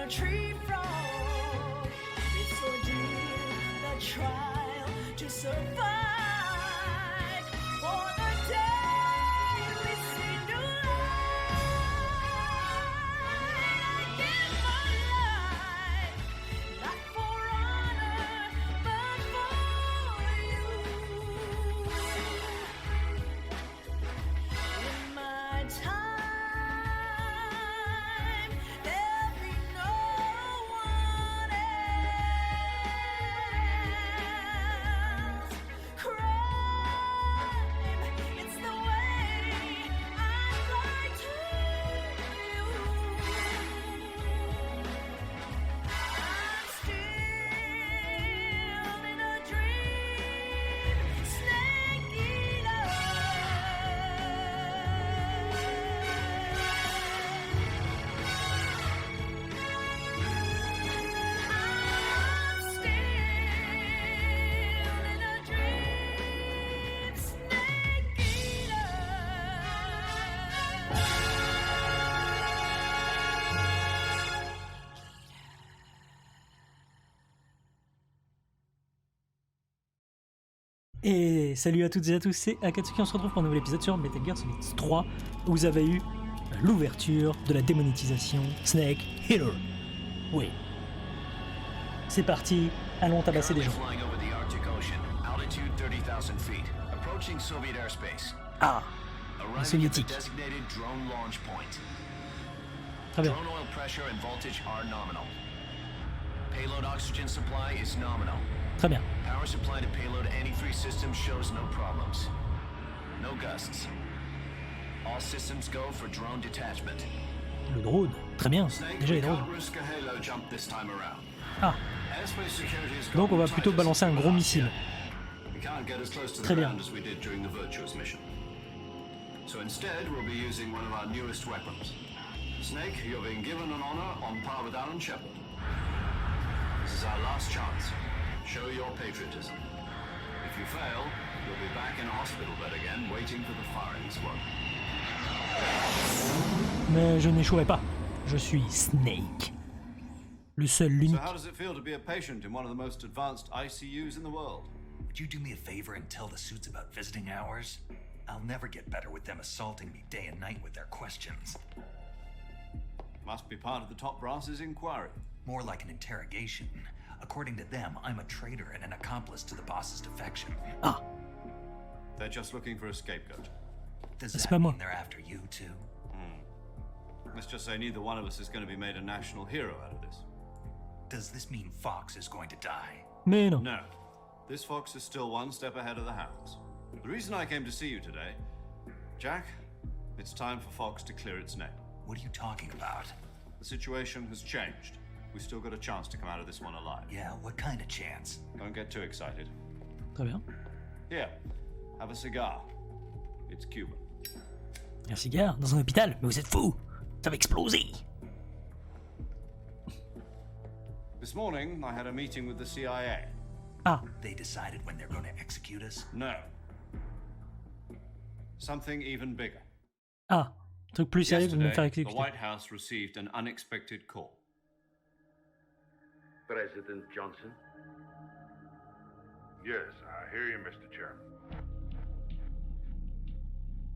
Tree frog, it's ordeal, the trial to survive. For the day we see new light, I give my life, not for honor, but for you. In my time. Et salut à toutes et à tous, c'est Akatsuki, on se retrouve pour un nouvel épisode sur Metal Gear Solid 3, où vous avez eu l'ouverture de la démonétisation Snake Hitter. Oui. C'est parti, allons tabasser des gens. Ah, les soviétiques. Très bien. Payload oxygen supply is nominal. Très bien. Power supply to payload any three systems shows no problems. No gusts. All systems go for drone detachment. Le drone, très bien. Déjà les drones. Ah. Donc on va plutôt balancer un gros missile. Très bien. So instead we'll be using one of our newest weapons. Snake, you're being given an honor on par with Alan Shepard. This is our last chance. Show your patriotism. If you fail, you'll be back in a hospital bed again, waiting for the firing squad. Mais je n'échouerai pas. Je suis Snake. Le seul, l'unique. So how does it feel to be a patient in one of the most advanced ICUs in the world? Would you do me a favor and tell the suits about visiting hours? I'll never get better with them assaulting me day and night with their questions. Must be part of the top brass's inquiry. More like an interrogation. According to them, I'm a traitor and an accomplice to the boss's defection. Ah. They're just looking for a scapegoat. Does that mean they're after you too? Let's just say neither one of us is going to be made a national hero out of this. Does this mean Fox is going to die? Mais non. No. This Fox is still one step ahead of the hounds. The reason I came to see you today, Jack, it's time for Fox to clear its name. What are you talking about? The situation has changed. We've still got a chance to come out of this one alive. Yeah, what kind of chance? Don't get too excited. Très bien. Here, have a cigar. It's Cuban. Un cigare dans un hôpital? Mais vous êtes fous! Ça va exploser! This morning, I had a meeting with the CIA. Ah. They decided when they're going to execute us? No. Something even bigger. Ah. Truc plus sérieux que de me faire Yesterday, the exécuter. White House received an unexpected call. President Johnson? Yes, I hear you, Mr. Chairman.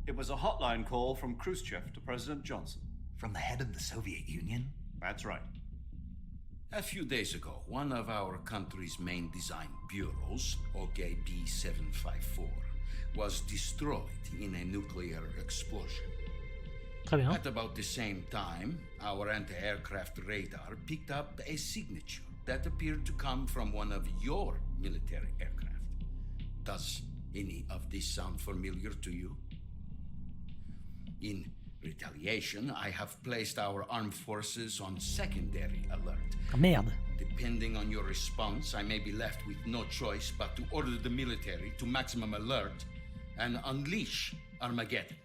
It was a hotline call from Khrushchev to President Johnson. From the head of the Soviet Union? That's right. A few days ago, one of our country's main design bureaus, OKB 754, was destroyed in a nuclear explosion. Très bien. At about the same time, our anti-aircraft radar picked up a signature that appeared to come from one of your military aircraft. Does any of this sound familiar to you? In retaliation, I have placed our armed forces on secondary alert. Ah, merde. Depending on your response, I may be left with no choice but to order the military to maximum alert and unleash Armageddon.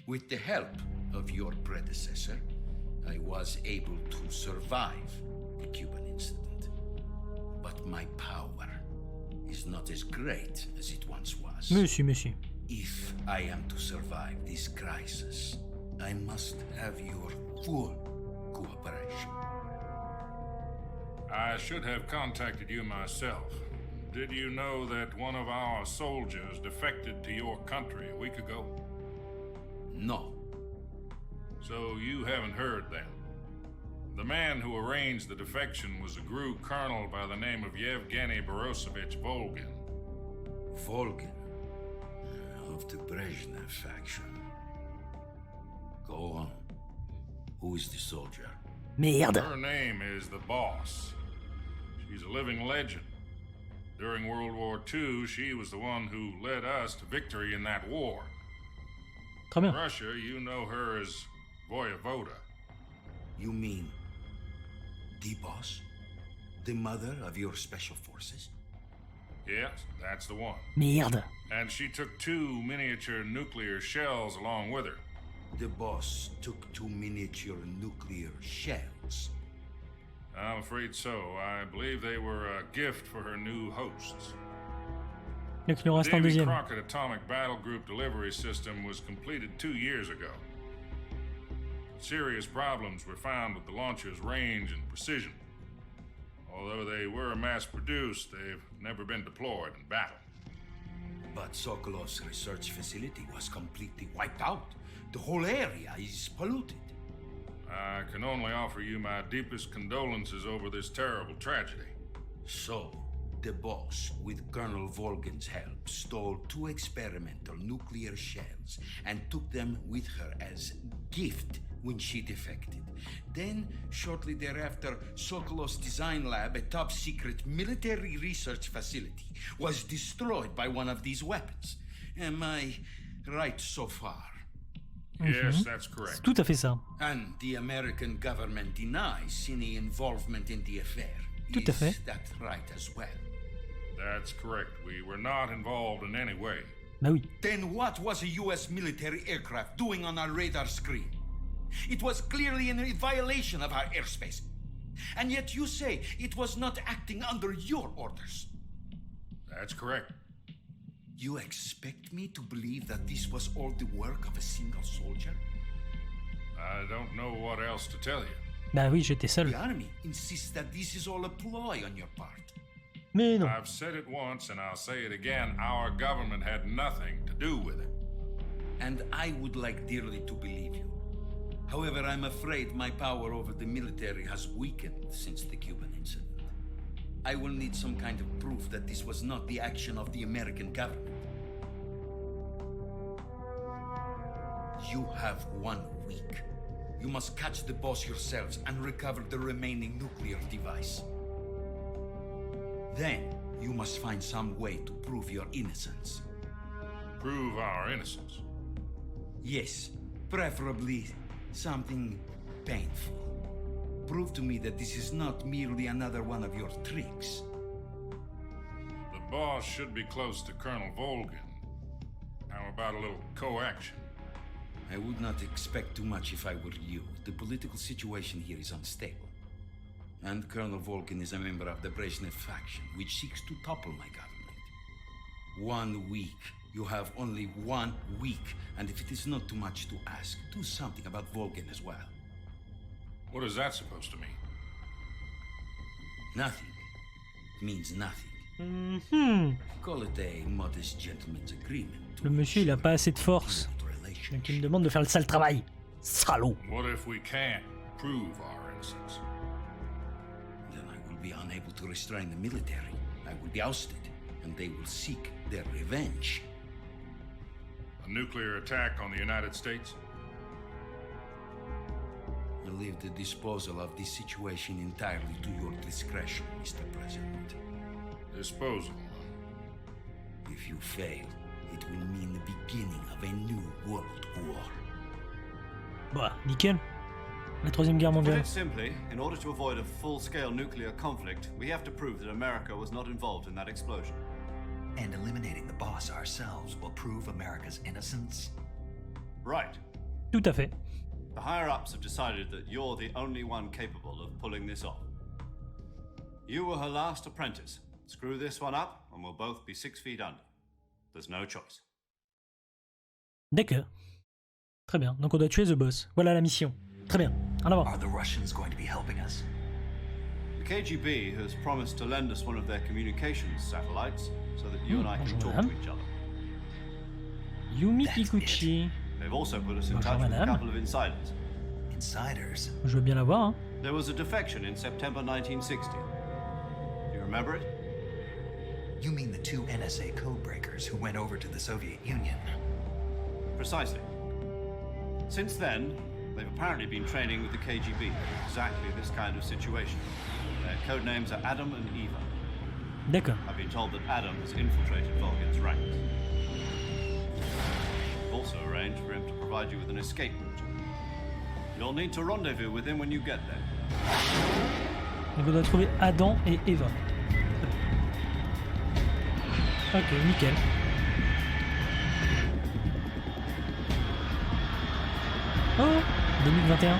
With the help of your predecessor, I was able to survive the Cuban incident. But my power is not as great as it once was. Monsieur. If I am to survive this crisis, I must have your full cooperation. I should have contacted you myself. Did you know that one of our soldiers defected to your country a week ago? No. So you haven't heard then. The man who arranged the defection was a GRU colonel by the name of Yevgeny Borosovich Volgin. Volgin. Of the Brezhnev faction. Go on. Who is the soldier? Merde. Her name is the Boss. She's a living legend. During World War II, she was the one who led us to victory in that war. Très bien. Russia, you know her as Voyevoda. You mean the boss? The mother of your special forces? Yes, that's the one. Merde. And she took 2 miniature nuclear shells along with her. The boss took 2 miniature nuclear shells. I'm afraid so. I believe they were a gift for her new hosts. Donc il nous reste un Davy deuxième. Crockett Atomic Battle Group delivery system was completed 2 years ago. Serious problems were found with the launcher's range and precision. Although they were mass-produced, they've never been deployed in battle. But Sokolov's research facility was completely wiped out. The whole area is polluted. I can only offer you my deepest condolences over this terrible tragedy. So, the boss, with Colonel Volgin's help, stole 2 experimental nuclear shells and took them with her as gift when she defected. Then, shortly thereafter, Sokolov's design lab, a top-secret military research facility, was destroyed by one of these weapons. Am I right so far? Yes, that's correct. C'est tout à fait ça. And the American government denies any involvement in the affair. Tout à fait. Is that right as well? That's correct. We were not involved in any way. Bah oui. Then what was a US military aircraft doing on our radar screen? It was clearly in violation of our airspace. And yet you say it was not acting under your orders. That's correct. You expect me to believe that this was all the work of a single soldier? I don't know what else to tell you. Bah oui, j'étais seul. The army insists that this is all a ploy on your part. Mais non. I've said it once and I'll say it again. Our government had nothing to do with it. And I would like dearly to believe you. However, I'm afraid my power over the military has weakened since the Cuban incident. I will need some kind of proof that this was not the action of the American government. You have 1 week. You must catch the boss yourselves and recover the remaining nuclear device. Then, you must find some way to prove your innocence. Prove our innocence. Yes, preferably something painful. Prove to me that this is not merely another one of your tricks. The boss should be close to Colonel Volgin. How about a little co-action? I would not expect too much if I were you. The political situation here is unstable. And Colonel Volgin is a member of the Brezhnev faction, which seeks to topple my government. 1 week. You have only 1 week, and if it is not too much to ask, do something about Volgin as well. What is that supposed to mean? Nothing. It means nothing. Mhm. Call it a modest gentleman's agreement. to Le monsieur, il a pas assez de force. ensure relations. Donc il me demande de faire le sale travail. Salaud. What if we can't prove our innocence? Then I will be unable to restrain the military. I will be ousted, and they will seek their revenge. A nuclear attack on the United States? I leave the disposal of this situation entirely to your discretion, Mr. President. Disposal. If you fail, it will mean the beginning of a new world war. Bah, nickel. La troisième guerre To put mondiale. it simply, in order to avoid a full-scale nuclear conflict, we have to prove that America was not involved in that explosion. And eliminating the boss ourselves will prove America's innocence? Right. Tout à fait. The higher-ups have decided that you're the only one capable of pulling this off. You were her last apprentice. Screw this one up, and we'll both be 6 feet under. There's no choice. D'accord. Très bien. Donc on doit tuer The Boss. Voilà la mission. Très bien. En avant. Are the Russians going to be helping us? The KGB has promised to lend us one of their communications satellites so that you and I can bonjour, talk to madame. each other. Yumi That's Kikuchi. They've also put us in Bonjour, touch with a madame. couple of insiders. Insiders? Je veux bien la voir, hein. There was a defection in September 1960. Do you remember it? You mean the two NSA codebreakers who went over to the Soviet Union? Precisely. Since then, they've apparently been training with the KGB for exactly this kind of situation. Their code names are Adam and Eva. D'accord. I've been told that Adam has infiltrated Volgin's ranks. I've also arranged for him to provide you with an escape route. You'll need to rendezvous with him when you get there. Donc on doit trouver Adam et Eva. Ok, nickel. Oh, 2021.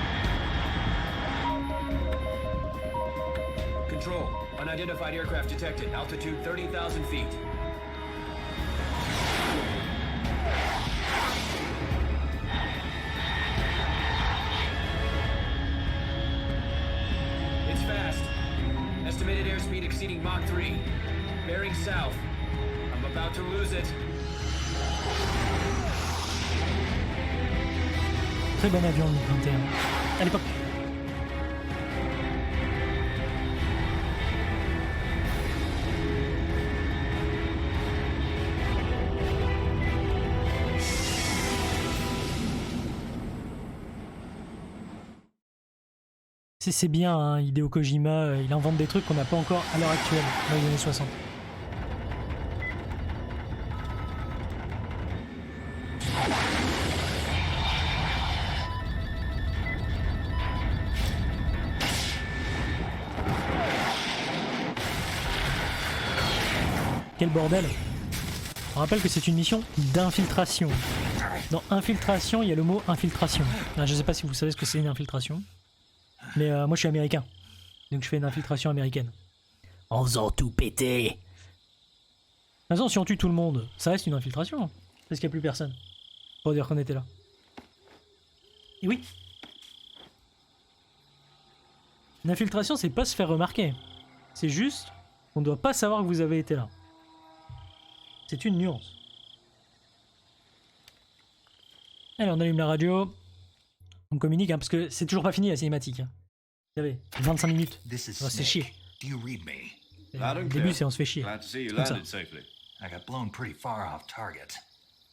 Control. Unidentified aircraft detected. Altitude 30,000 feet. It's fast. Estimated airspeed exceeding Mach 3. Bearing south. I'm about to lose it. Très bon avion 2021. À l'époque. C'est bien, hein, Hideo Kojima, il invente des trucs qu'on n'a pas encore à l'heure actuelle, dans les années 60. Quel bordel! On rappelle que c'est une mission d'infiltration. Dans infiltration, il y a le mot infiltration. Alors, je sais pas si vous savez ce que c'est une infiltration. Mais moi je suis américain. Donc je fais une infiltration américaine. En faisant tout péter. De toute façon, si on tue tout le monde, ça reste une infiltration. Parce qu'il n'y a plus personne. Pour dire qu'on était là. Et oui. Une infiltration, c'est pas se faire remarquer. C'est juste qu'on ne doit pas savoir que vous avez été là. C'est une nuance. Allez, on allume la radio. On communique, hein, parce que c'est toujours pas fini la cinématique. Hein. Vous savez, 25 minutes. This is On va se faire chier. Snake. Do you read me? Loud Le and début, clear. c'est on se fait chier. Glad to see you Comme ça. landed safely. I got blown pretty far off target.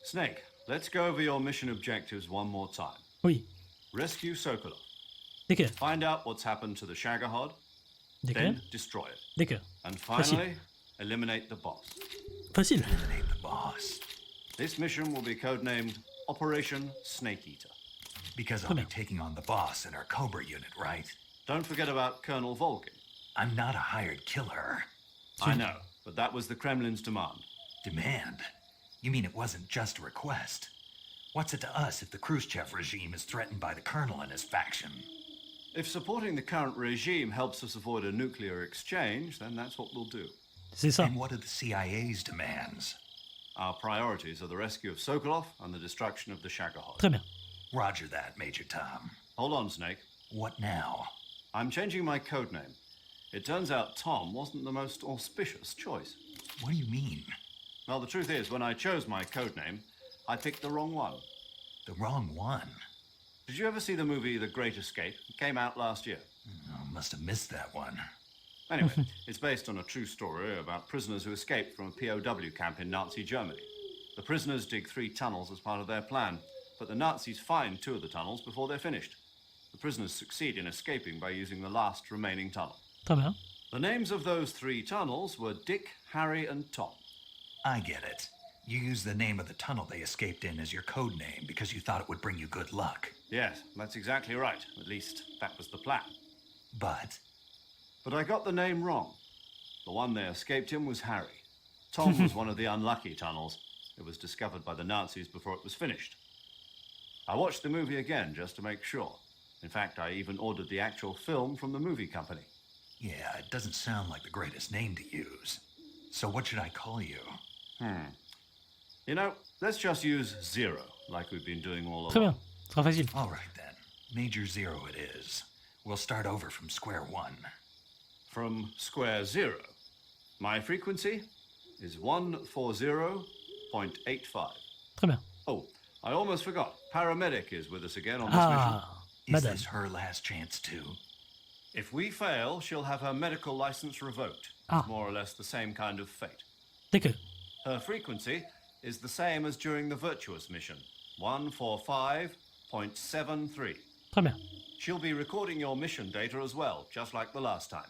Snake, let's go over your mission objectives one more time. Oui. Rescue Sokolov. D'accord. Find out what's happened to the Shagohod, D'accord. then destroy it. D'accord. And Facile. finally, eliminate the boss. Facile. Eliminate the boss. This mission will be codenamed Operation Snake Eater. Because I'll be taking on the boss in our Cobra unit, right? Don't forget about Colonel Volgin. I'm not a hired killer. I know, but that was the Kremlin's demand. Demand? You mean it wasn't just a request? What's it to us if the Khrushchev regime is threatened by the colonel and his faction? If supporting the current regime helps us avoid a nuclear exchange, then that's what we'll do. C'est ça. And what are the CIA's demands? Our priorities are the rescue of Sokolov and the destruction of the Shagohod. Très bien. Roger that, Major Tom. Hold on, Snake. What now? I'm changing my codename. It turns out Tom wasn't the most auspicious choice. What do you mean? Well, the truth is, when I chose my code name, I picked the wrong one. The wrong one. Did you ever see the movie The Great Escape? It came out last year. Oh, must have missed that one. Anyway, it's based on a true story about prisoners who escaped from a POW camp in Nazi Germany. The prisoners dig 3 tunnels as part of their plan, but the Nazis find 2 of the tunnels before they're finished. The prisoners succeed in escaping by using the last remaining tunnel. Très bien. The names of those 3 tunnels were Dick, Harry, and Tom. I get it. You used the name of the tunnel they escaped in as your code name because you thought it would bring you good luck. Yes, that's exactly right. At least, that was the plan. But But I got the name wrong. The one they escaped in was Harry. Tom was one of the unlucky tunnels. It was discovered by the Nazis before it was finished. I watched the movie again just to make sure. In fact, I even ordered the actual film from the movie company. yeah, it doesn't sound like the greatest name to use. So what should I call you? You know, let's just use Zero, like we've been doing all Très along. bien. Ce sera facile. All right then. Major Zero it is. We'll start over from square one. From square 0. My frequency is 140.85. Très bien. Oh, I almost forgot. Paramedic is with us again on this mission. Ah, Is madame. this her last chance too? If we fail, she'll have her medical license revoked. Ah. It's more or less the same kind of fate. D'accord. Her frequency is the same as during the Virtuous mission, 145.73. Très bien. She'll be recording your mission data as well, just like the last time.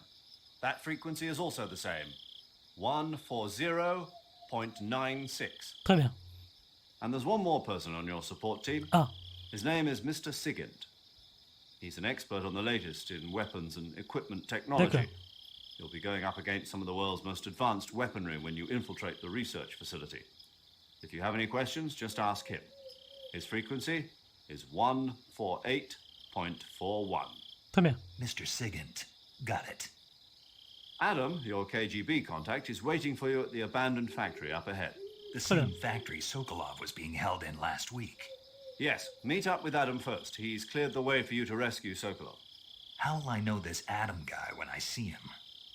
That frequency is also the same, 140.96. Très bien. And there's one more person on your support team. Ah, His name is Mr. Sigint. He's an expert on the latest in weapons and equipment technology. D'accord. You'll be going up against some of the world's most advanced weaponry when you infiltrate the research facility. If you have any questions, just ask him. His frequency is 148.41. très bien. Mr. Sigint. Got it. Adam, your KGB contact, is waiting for you at the abandoned factory up ahead. The same factory Sokolov was being held in last week. Yes, meet up with Adam first. He's cleared the way for you to rescue Sokolov. How'll I know this Adam guy when I see him?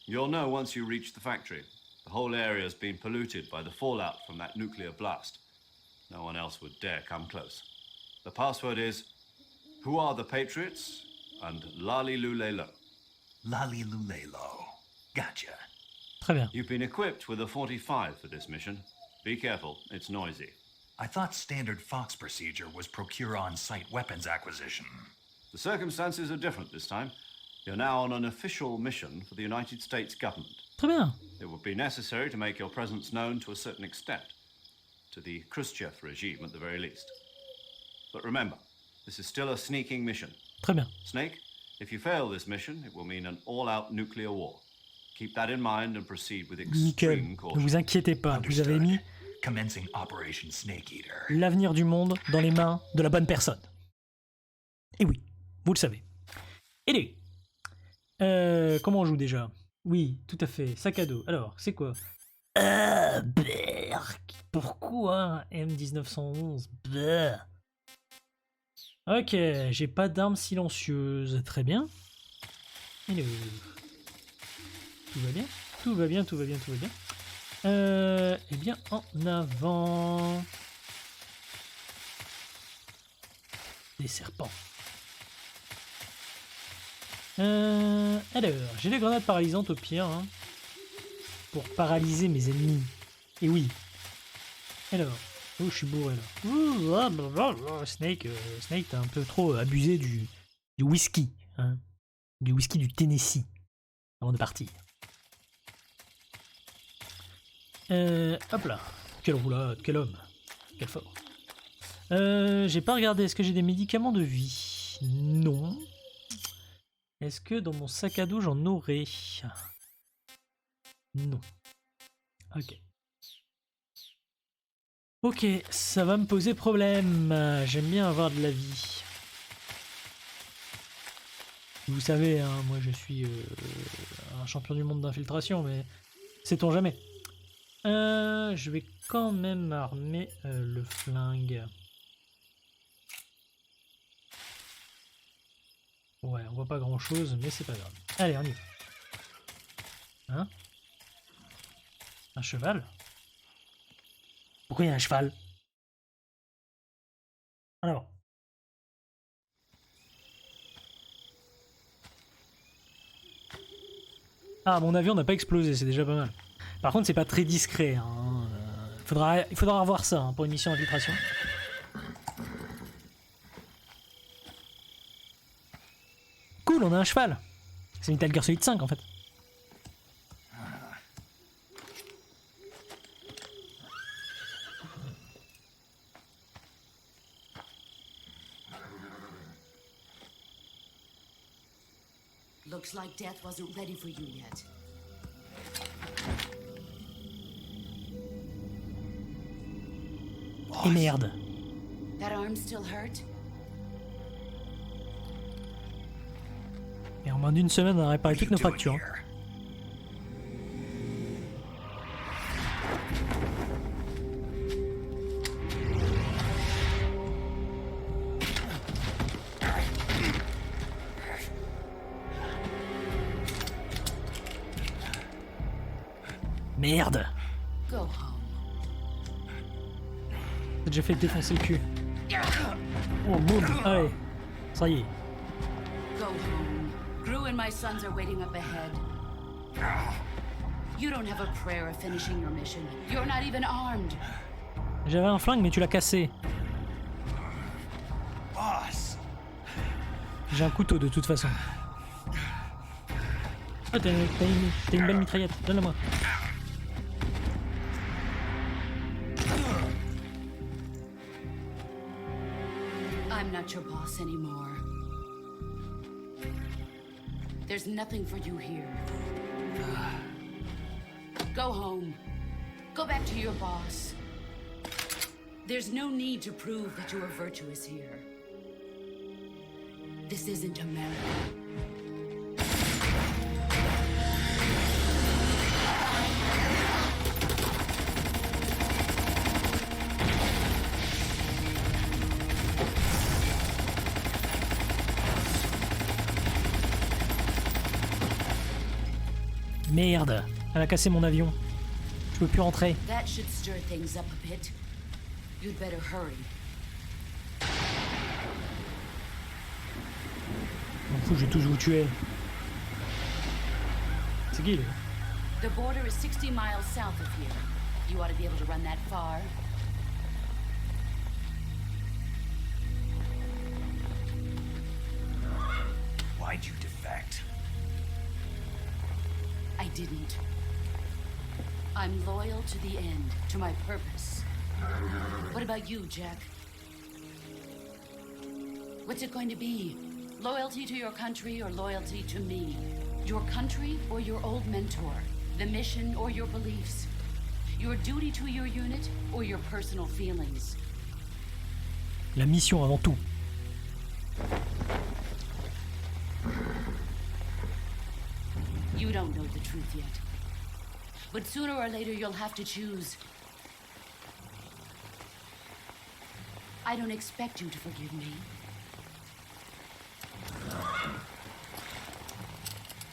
You'll know once you reach the factory. The whole area's been polluted by the fallout from that nuclear blast. No one else would dare come close. The password is, "Who are the Patriots?" and "Lali Lulelo." Lali Lulelo. Gotcha. Très bien. You've been equipped with a 45 for this mission. Be careful, it's noisy. I thought standard Fox procedure was procure on-site weapons acquisition. The circumstances are different this time. You're now on an official mission for the United States government. Très bien. It would be necessary to make your presence known to a certain extent, to the Khrushchev regime at the very least. But remember, this is still a sneaking mission. Très bien. Snake, if you fail this mission, it will mean an all-out nuclear war. Keep that in mind and proceed with Nickel. extreme Ne caution. vous inquiétez pas. Vous avez mis Commencing Operation Snake Eater. l'avenir du monde dans les mains de la bonne personne. Et oui, vous le savez. Et lui. Comment on joue déjà? Oui, tout à fait. Sac à dos. Alors, c'est quoi? Berk. Pourquoi M1911? Bah. Ok, j'ai pas d'arme silencieuse. Très bien. Hello. Tout va bien? Tout va bien, tout va bien, tout va bien. Eh bien, en avant. Des serpents. Alors, j'ai les grenades paralysantes au pire, hein, pour paralyser mes ennemis. Et oui. Alors, oh, je suis bourré là. Ouh, Snake, Snake, t'as un peu trop abusé du whisky, hein, du whisky du Tennessee, avant de partir. Hop là. Quelle roulade, quel homme, quel fort. J'ai pas regardé, est-ce que j'ai des médicaments de vie? Non. Est-ce que dans mon sac à dos j'en aurais? Non. Ok. Ok, ça va me poser problème. J'aime bien avoir de la vie. Vous savez, hein, moi je suis un champion du monde d'infiltration, mais sait-on jamais. Je vais quand même armer le flingue. Ouais, on voit pas grand chose, mais c'est pas grave. Allez, on y va. Hein? Un cheval? Pourquoi il y a un cheval? Alors. Ah, mon avion n'a pas explosé, c'est déjà pas mal. Par contre, c'est pas très discret. Hein. Il faudra revoir ça hein, pour une mission d'infiltration. Cool, on a un cheval. C'est Metal Gear Solid 5 en fait. Looks like death wasn't ready for you yet. Et merde. That arm still hurt? Et en moins d'une semaine, on a réparé What are toutes you nos doing fractures. here? Merde. Go home. T'as déjà fait défoncer le cul. Oh, boum. Allez. Ça y est. Go home. Gru and my sons are waiting up ahead. You don't have a prayer of finishing your mission. You're not even armed. J'avais un flingue, mais tu l'as cassé. Boss! J'ai un couteau de toute façon. Oh, t'as une belle mitraillette. Donne-la moi. I'm not your boss anymore. There's nothing for you here. Go home. Go back to your boss. There's no need to prove that you are virtuous here. This isn't America. Merde. Elle a cassé mon avion. Je peux plus rentrer. That should stir things up a bit. You'd better hurry. M'en fous, j'ai toujours où tu es. C'est qui, lui? The border is 60 miles south of here. You ought to be able to run that far. Why'd you defect? I didn't. I'm loyal to the end, to my purpose. What about you, Jack? What's it going to be? Loyalty to your country or loyalty to me? Your country or your old mentor? The mission or your beliefs? Your duty to your unit or your personal feelings? La mission avant tout. You don't know the truth yet. But sooner or later you'll have to choose. I don't expect you to forgive me.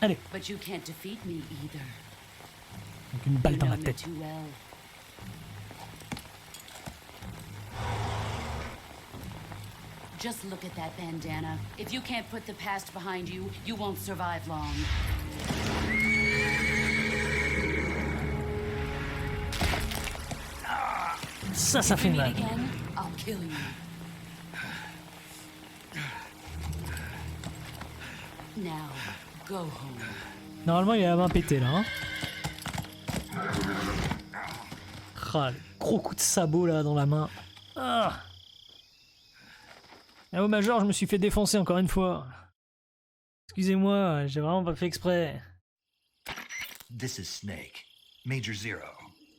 Allez, But you can't defeat me either. avec une balle You dans know la me tête. too well. Just look at that bandana. If you can't put the past behind you, you won't survive long. Ça If fait we meet mal. again, I'll kill you. Now, go home. Normalement, il a la main pétée, là. Hein. Ah, le gros coup de sabot, là, dans la main. Ah. Ah, au major, je me suis fait défoncer encore une fois. Excusez-moi, j'ai vraiment pas fait exprès. This is Snake. Major Zero.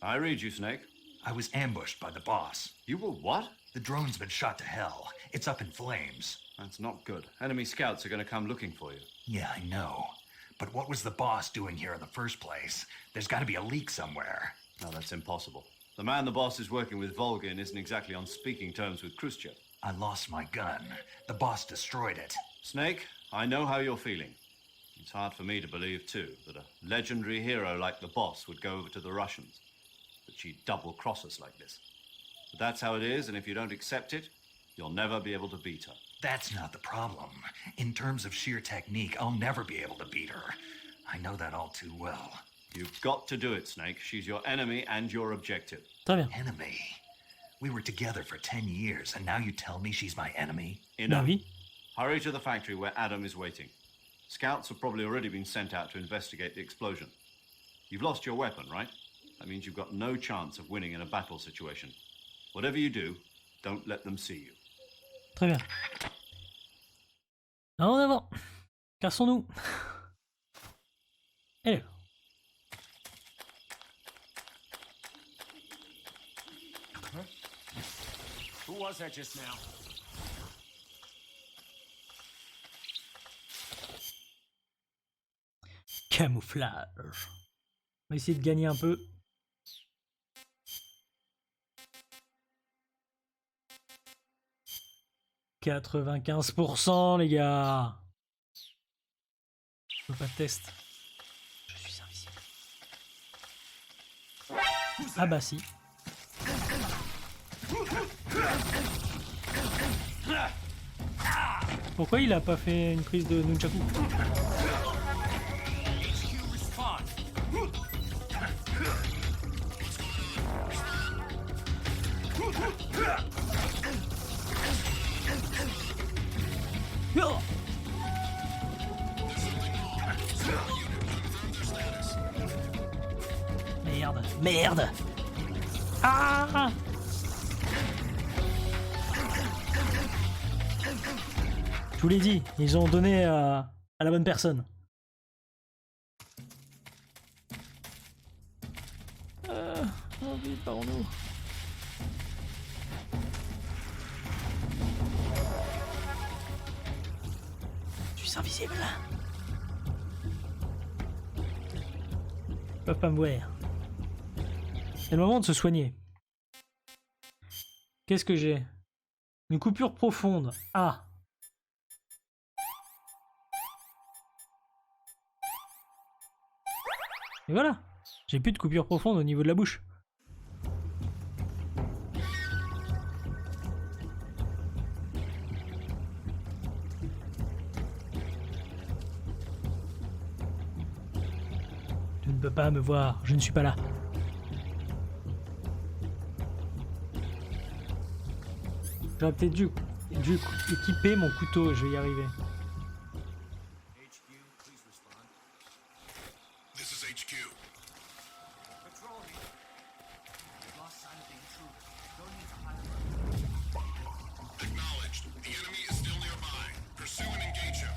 I read you, Snake. I was ambushed by the boss. You were what? The drone's been shot to hell. It's up in flames. That's not good. Enemy scouts are going to come looking for you. Yeah, I know. But what was the boss doing here in the first place? There's got to be a leak somewhere. No, that's impossible. The man the boss is working with, Volgin, isn't exactly on speaking terms with Khrushchev. I lost my gun. The boss destroyed it. Snake, I know how you're feeling. It's hard for me to believe, too, that a legendary hero like the boss would go over to the Russians, that she'd double-cross us like this. But that's how it is, and if you don't accept it, you'll never be able to beat her. That's not the problem. In terms of sheer technique, I'll never be able to beat her. I know that all too well. You've got to do it, Snake. She's your enemy and your objective. Très bien. Enemy? We were together for 10 years, and now you tell me she's my enemy? Bah Enough. oui. Hurry to the factory where Adam is waiting. Scouts have probably already been sent out to investigate the explosion. You've lost your weapon, right? That means you've got no chance of winning in a battle situation. Whatever you do, don't let them see you. Très bien. En avant. Cassons-nous. Allez. Who was that just now? Camouflage. On va essayer de gagner un peu. « 95% les gars. Je veux pas de test. Je suis invisible. Ah bah si. Pourquoi il a pas fait une prise de nunchaku? Oh. Merde, merde. Ah. Je vous l'ai dit, ils ont donné à la bonne personne. Oh vite, parlons-nous. Je suis invisible. Ils peuvent pas me voir. C'est le moment de se soigner. Qu'est-ce que j'ai? Une coupure profonde. Ah. Et voilà. J'ai plus de coupure profonde au niveau de la bouche. Tu ne peux pas me voir, je ne suis pas là. J'aurais peut-être dû équiper mon couteau, je vais y arriver. This is HQ. Patrol here. We've lost sight of the intruder. Go need to hide alert. Acknowledged. The enemy is still nearby. Pursue and engage him.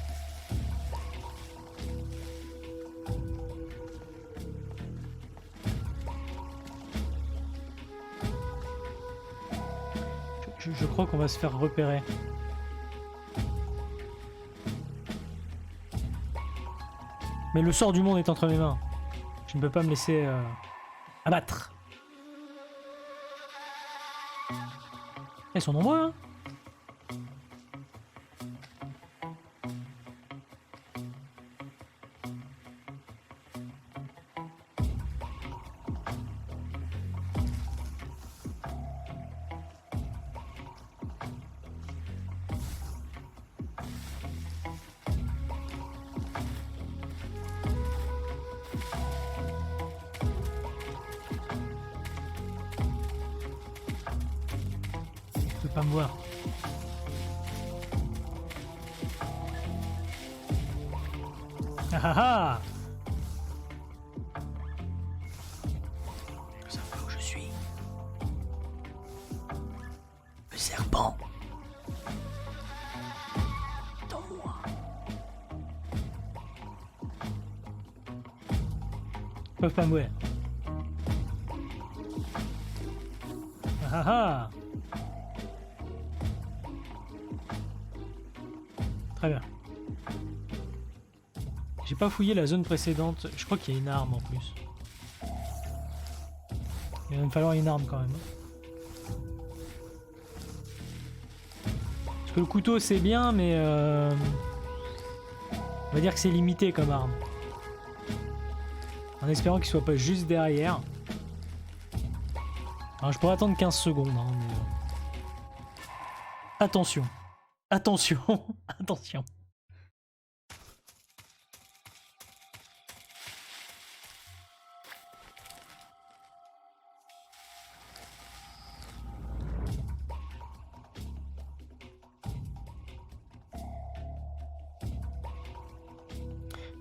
Je crois qu'on va se faire repérer. Mais le sort du monde est entre mes mains. Je ne peux pas me laisser abattre. Ils sont nombreux, hein. Je peux pas me voir. Ah ah ah! Vous savez où je suis? Le serpent. Dans moi. Ils peuvent pas me voir. Ah ah ah! Très bien. J'ai pas fouillé la zone précédente. Je crois qu'il y a une arme en plus. Il va me falloir une arme quand même. Parce que le couteau c'est bien, mais On va dire que c'est limité comme arme. En espérant qu'il soit pas juste derrière. Alors je pourrais attendre 15 secondes. Hein, mais... Attention. Attention. Attention.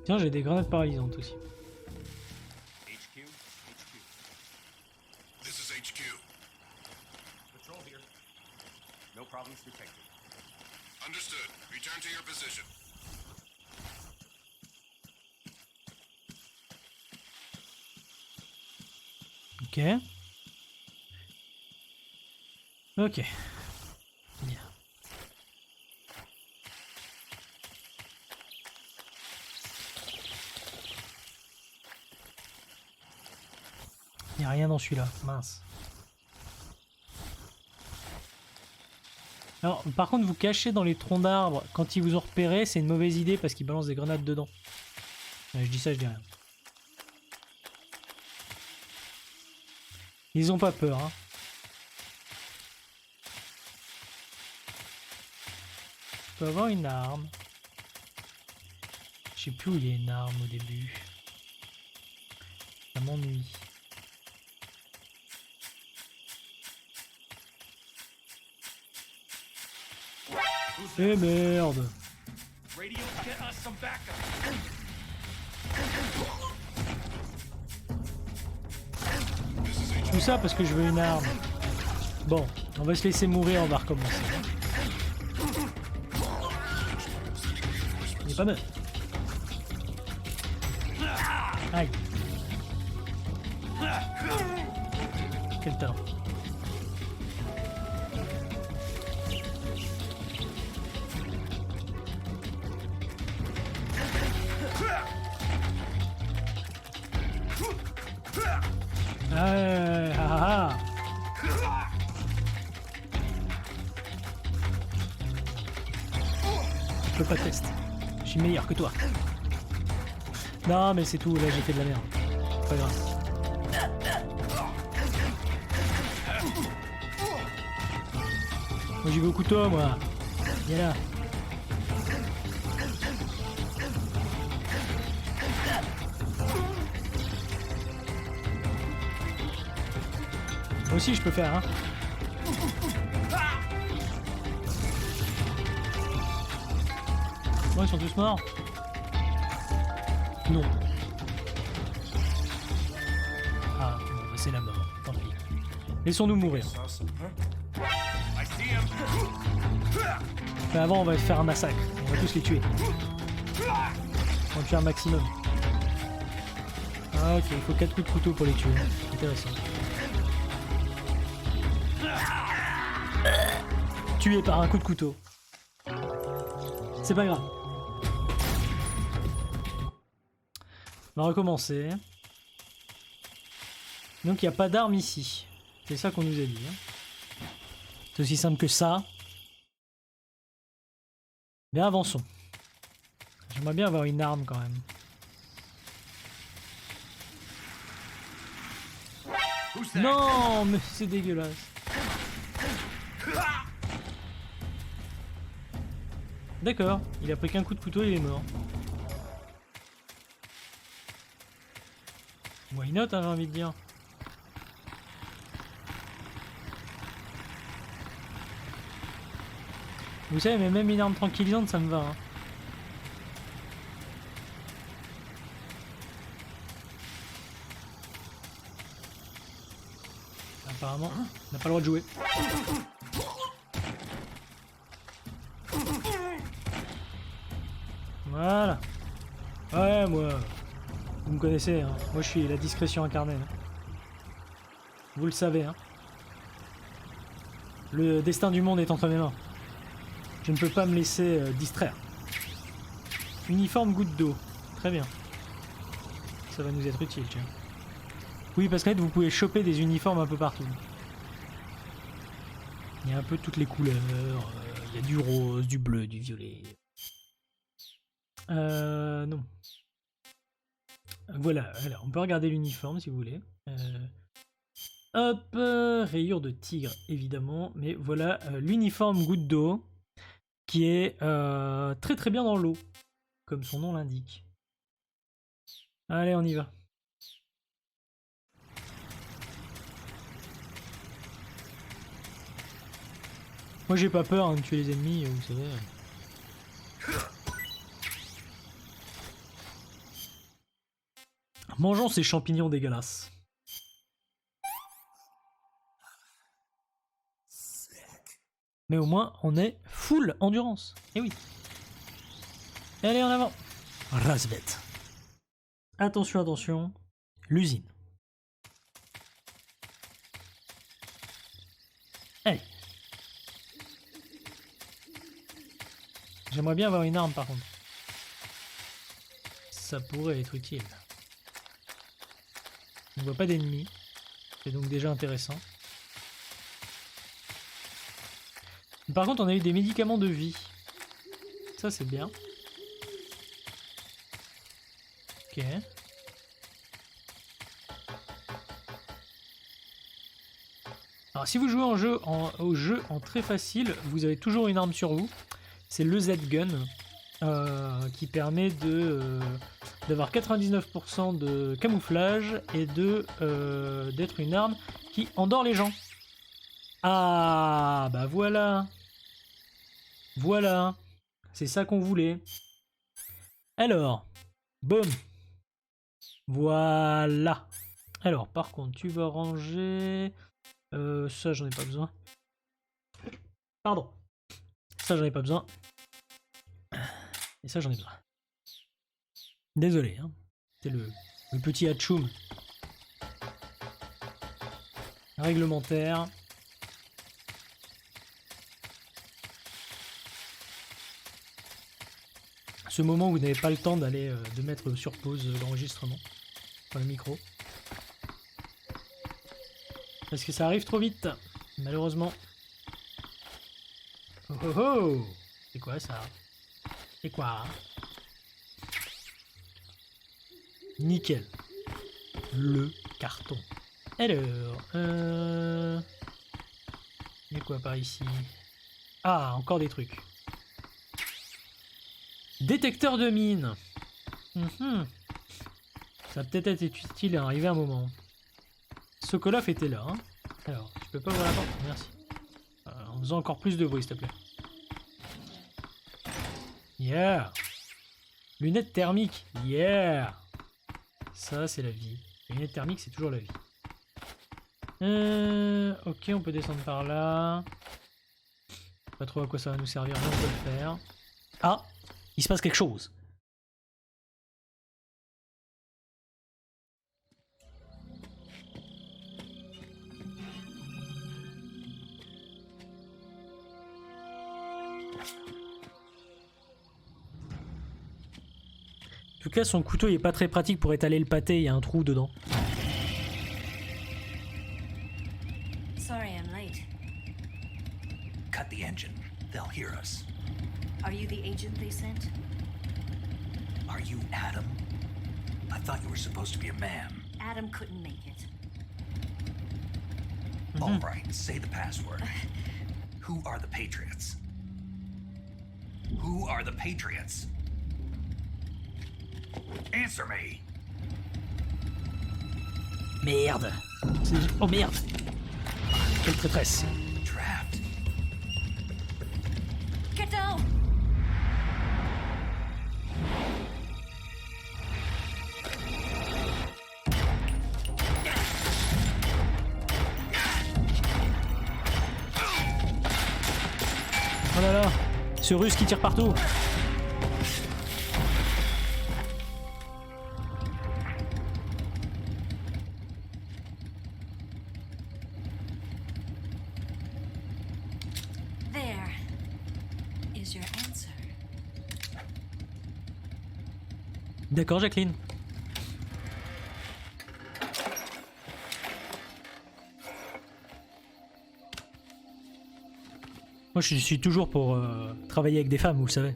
Tiens, j'ai des grenades paralysantes aussi. HQ, HQ. This is HQ. Patrol here. No problems detected. Understood. Return to your position. Ok. Ok. Bien. Il n'y a rien dans celui-là, mince. Alors, par contre, vous cachez dans les troncs d'arbres quand ils vous ont repéré, c'est une mauvaise idée parce qu'ils balancent des grenades dedans. Ouais, je dis ça, je dis rien. Ils ont pas peur, hein. Je peux avoir une arme. Je sais plus où il y a une arme au début. Ça m'ennuie. Eh merde! Radio, get us some backup. Tout ça parce que je veux une arme. Bon, on va se laisser mourir, on va recommencer. Il est pas mal. Aïe. Quel talent. Je peux pas tester. Je suis meilleur que toi. Non mais c'est tout, là j'ai fait de la merde. C'est pas grave. Moi j'y vais au couteau moi. Viens là. Moi aussi je peux faire hein. Bon, ils sont tous morts. Non. Ah, bon, bah, c'est la mort. Tant pis. Laissons-nous mourir. I see him. Mais avant, on va faire un massacre. On va tous les tuer. On va tuer un maximum. Ah, ok, il faut 4 coups de couteau pour les tuer. Intéressant. Tué par un coup de couteau. C'est pas grave. On va recommencer. Donc il n'y a pas d'arme ici. C'est ça qu'on nous a dit. Hein. C'est aussi simple que ça. Mais avançons. J'aimerais bien avoir une arme quand même. Non, mais c'est dégueulasse. D'accord, il a pris qu'un coup de couteau et il est mort. Why not, hein, j'ai envie de dire. Vous savez, mais même une arme tranquillisante, ça me va. Hein. Apparemment, on n'a pas le droit de jouer. Voilà. Ouais, moi... Vous me connaissez, hein. Moi je suis la discrétion incarnée. Hein. Vous le savez. Hein. Le destin du monde est entre mes mains. Je ne peux pas me laisser distraire. Uniforme goutte d'eau. Très bien. Ça va nous être utile, tiens. Oui, parce qu'en fait, vous pouvez choper des uniformes un peu partout. Il y a un peu toutes les couleurs. Il y a du rose, du bleu, du violet. Non. Voilà, alors on peut regarder l'uniforme si vous voulez. Hop, rayures de tigre évidemment, mais voilà l'uniforme goutte d'eau qui est très très bien dans l'eau, comme son nom l'indique. Allez, on y va. Moi j'ai pas peur de tuer les ennemis, vous savez. Mangeons ces champignons dégueulasses. Mais au moins on est full endurance. Eh oui. Allez en avant. Rasvet. Attention, attention. L'usine. Allez. J'aimerais bien avoir une arme par contre. Ça pourrait être utile. On ne voit pas d'ennemis. C'est donc déjà intéressant. Par contre, on a eu des médicaments de vie. Ça, c'est bien. Ok. Alors, si vous jouez au jeu en très facile, vous avez toujours une arme sur vous. C'est le Z-Gun. Qui permet d'avoir 99% de camouflage et d'être une arme qui endort les gens. Ah, bah voilà. Voilà. C'est ça qu'on voulait. Alors, boum. Voilà. Alors, par contre, tu vas ranger... ça, j'en ai pas besoin. Pardon. Ça, j'en ai pas besoin. Et ça, j'en ai besoin. Désolé, hein. C'est le petit hatchoum réglementaire. Ce moment où vous n'avez pas le temps d'aller de mettre sur pause l'enregistrement, enfin le micro. Parce que ça arrive trop vite, malheureusement. Oh oh oh! C'est quoi ça? C'est quoi? Nickel. Le carton. Alors, il y a quoi par ici? Ah, encore des trucs. Détecteur de mine. Ça va peut-être être utile à arriver un moment. Sokolov était là. Hein. Alors, tu peux pas ouvrir la porte? Merci. En faisant encore plus de bruit, s'il te plaît. Yeah. Lunettes thermiques. Yeah. Ça, c'est la vie. Les lunettes thermiques, c'est toujours la vie. Ok, on peut descendre par là. Pas trop à quoi ça va nous servir, mais on peut le faire. Ah, il se passe quelque chose. En tout cas, son couteau il est pas très pratique pour étaler le pâté, il y a un trou dedans. Sorry I'm late. Cut the engine. They'll hear us. Are you the agent they sent? Are you Adam? I thought you were supposed to be a man. Adam couldn't make it. All right, say the password. Who are the Patriots? Who are the Patriots? Answer me. Merde. Oh merde. Quelle traîtresse. Trapped. Get down! Oh là là. Ce russe qui tire partout. There is your answer. D'accord, Jacqueline. Moi, je suis toujours pour travailler avec des femmes, vous le savez.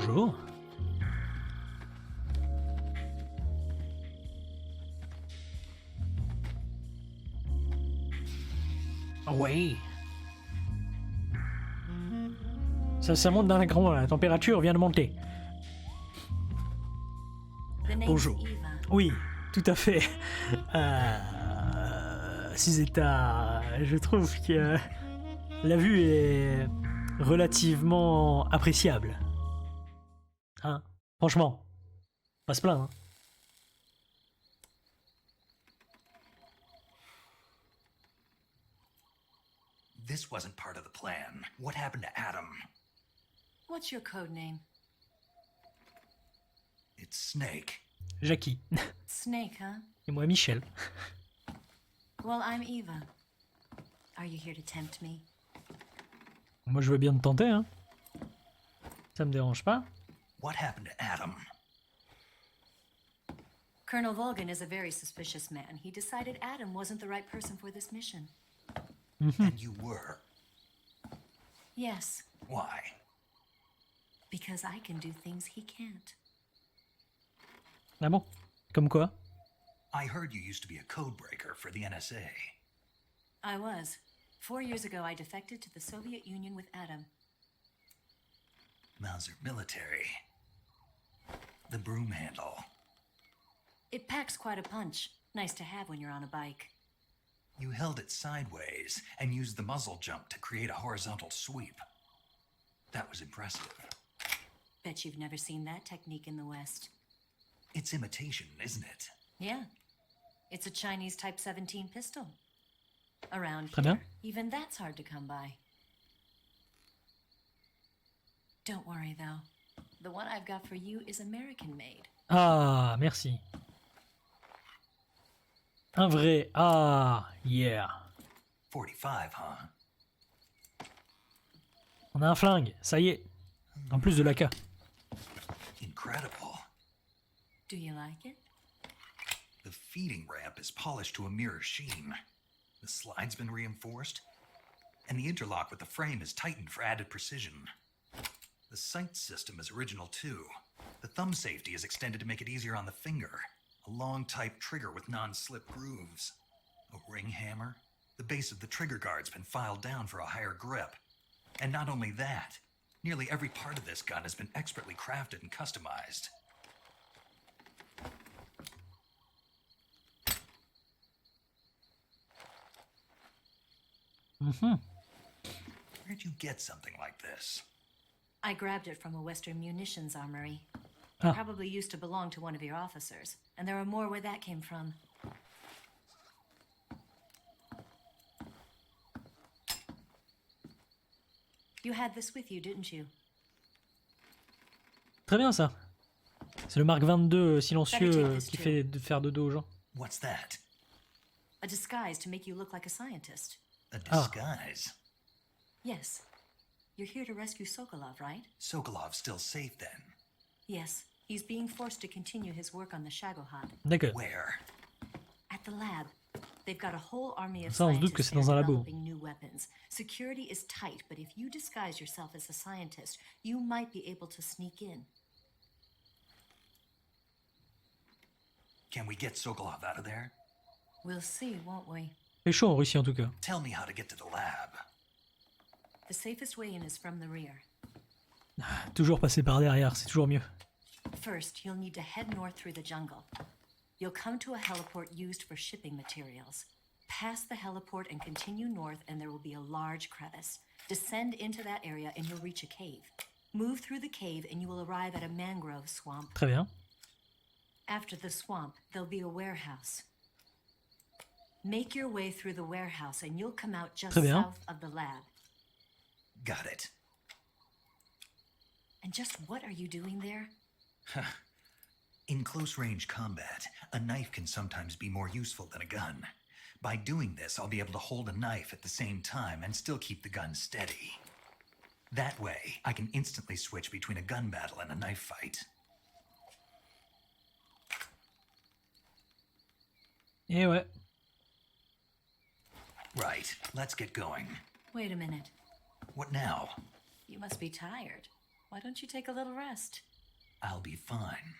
Bonjour. Oui. Ça monte d'un cran, la température vient de monter. The name's Bonjour. Eva. Oui, tout à fait. Ceizyl, je trouve que la vue est relativement appréciable. Hein? Franchement, pas se plaindre. Hein. This wasn't part of the plan. What happened to Adam? What's your code name? It's Snake. Jackie. Snake, huh? Et moi, Michel. Well, I'm Eva. Are you here to tempt me? Moi, je veux bien te tenter, hein. Ça me dérange pas. What happened to Adam? Colonel Volgan is a very suspicious man. He decided Adam wasn't the right person for this mission. And you were. Yes, Why? because I can do things he can't. Ah bon? Comme quoi? I heard you used to be a code breaker for the NSA. I was. 4 years ago, I defected to the Soviet Union with Adam. Mauser military. The broom handle. It packs quite a punch. Nice to have when you're on a bike. You held it sideways and used the muzzle jump to create a horizontal sweep. That was impressive. Bet you've never seen that technique in the West. It's imitation, isn't it? Yeah. It's a Chinese Type 17 pistol. Around Très here, bien. even that's hard to come by. Don't worry, though. The one I've got for you is American-made. Ah, merci. Un vrai. Ah, yeah. 45, huh? On a un flingue, ça y est. En plus de l'AK. Incredible. Do you like it? The feeding ramp is polished to a mirror sheen. The slide's been reinforced, and the interlock with the frame is tightened for added precision. The sight system is original too. The thumb safety is extended to make it easier on the finger. A long type trigger with non-slip grooves. A ring hammer. The base of the trigger guard's been filed down for a higher grip. And not only that, nearly every part of this gun has been expertly crafted and customized. Where'd you get something like this? I grabbed it from a Western munitions armory. Ah. Probably used to belong to one of your officers. And there are more where that came from. You had this with you, didn't you? Très bien ça. C'est le Mark 22 silencieux Better take this qui too. fait de faire dodo aux gens. What's that? A disguise to make you look like a scientist. A disguise? Yes. You're here to rescue Sokolov, right? Sokolov's still safe then. Yes. He's being forced to continue his work on the Shagohod. D'accord. Where? At the lab. They've got a whole army of Ça, on se doute que scientists c'est dans un there labo. developing new weapons. Security is tight, but if you disguise yourself as a scientist, you might be able to sneak in. Can we get Sokolov out of there? We'll see, won't we? C'est chaud en Russie en tout cas. Tell me how to get to the lab. The safest way in is from the rear. Toujours passer par derrière, c'est toujours mieux. First, you'll need to head north through the jungle. You'll come to a heliport used for shipping materials. Pass the heliport and continue north, and there will be a large crevice. Descend into that area, and you'll reach a cave. Move through the cave, and you will arrive at a mangrove swamp. Très bien. After the swamp, there'll be a warehouse. Make your way through the warehouse, and you'll come out just Très bien. south of the lab. Got it. And just what are you doing there? In close-range combat, a knife can sometimes be more useful than a gun. By doing this, I'll be able to hold a knife at the same time and still keep the gun steady. That way, I can instantly switch between a gun battle and a knife fight. Et ouais. Right, let's get going. Wait a minute. What now? You must be tired. Why don't you take a little rest? I'll be fine.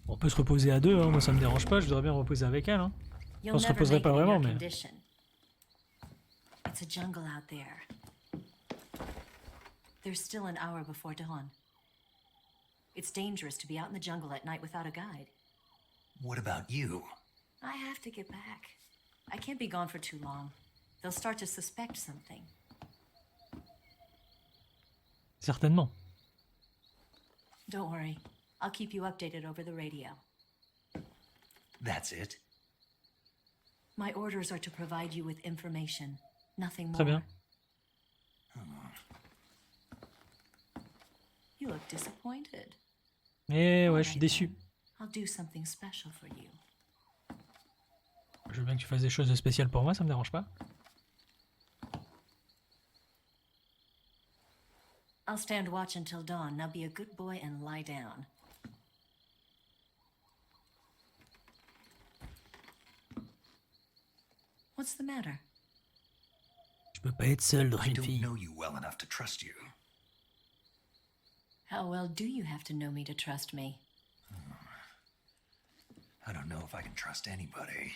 On peut se reposer à deux, hein. Moi ça me dérange pas, je voudrais bien me reposer avec elle. Hein. You'll On se never reposerait make pas it in vraiment, your mais... condition. It's a jungle out there. There's still an hour before dawn. It's dangerous to be out in the jungle at night without a guide. What about you? I have to get back. I can't be gone for too long. They'll start to suspect something. Certainement. Don't worry. I'll keep you updated over the radio. That's it? My orders are to provide you with information. Nothing more. Très bien. You look disappointed. Eh ouais, je suis Alright déçu. then. I'll do something special for you. Je veux bien que tu fasses des choses spéciales pour moi, ça me dérange pas. I'll stand watch until dawn. Now be a good boy and lie down. What's the matter? Je peux pas être seul dans I une don't fille. know you well enough to trust you. How well do you have to know me to trust me? I don't know if I can trust anybody.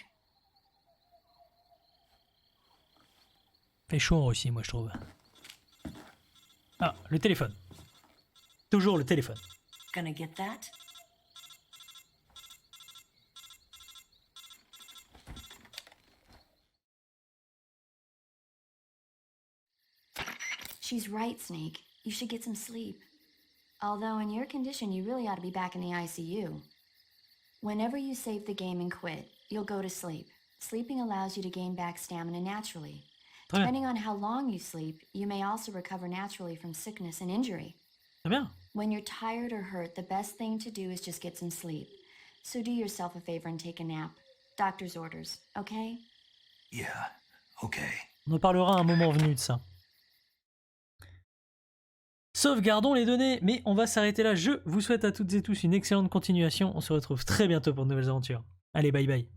Fait chaud aussi, moi je trouve. Ah, le téléphone. Toujours le téléphone. Gonna get that? She's right, Snake. You should get some sleep. Although in your condition, you really ought to be back in the ICU. Whenever you save the game and quit, you'll go to sleep. Sleeping allows you to gain back stamina naturally. Très bien. Depending on how long you sleep, you may also recover naturally from sickness and injury. Très bien. When you're tired or hurt, the best thing to do is just get some sleep. So do yourself a favor and take a nap. Doctor's orders, okay? Yeah, okay. On en parlera à un moment venu de ça. Sauvegardons les données, mais on va s'arrêter là. Je vous souhaite à toutes et tous une excellente continuation. On se retrouve très bientôt pour de nouvelles aventures. Allez, bye bye.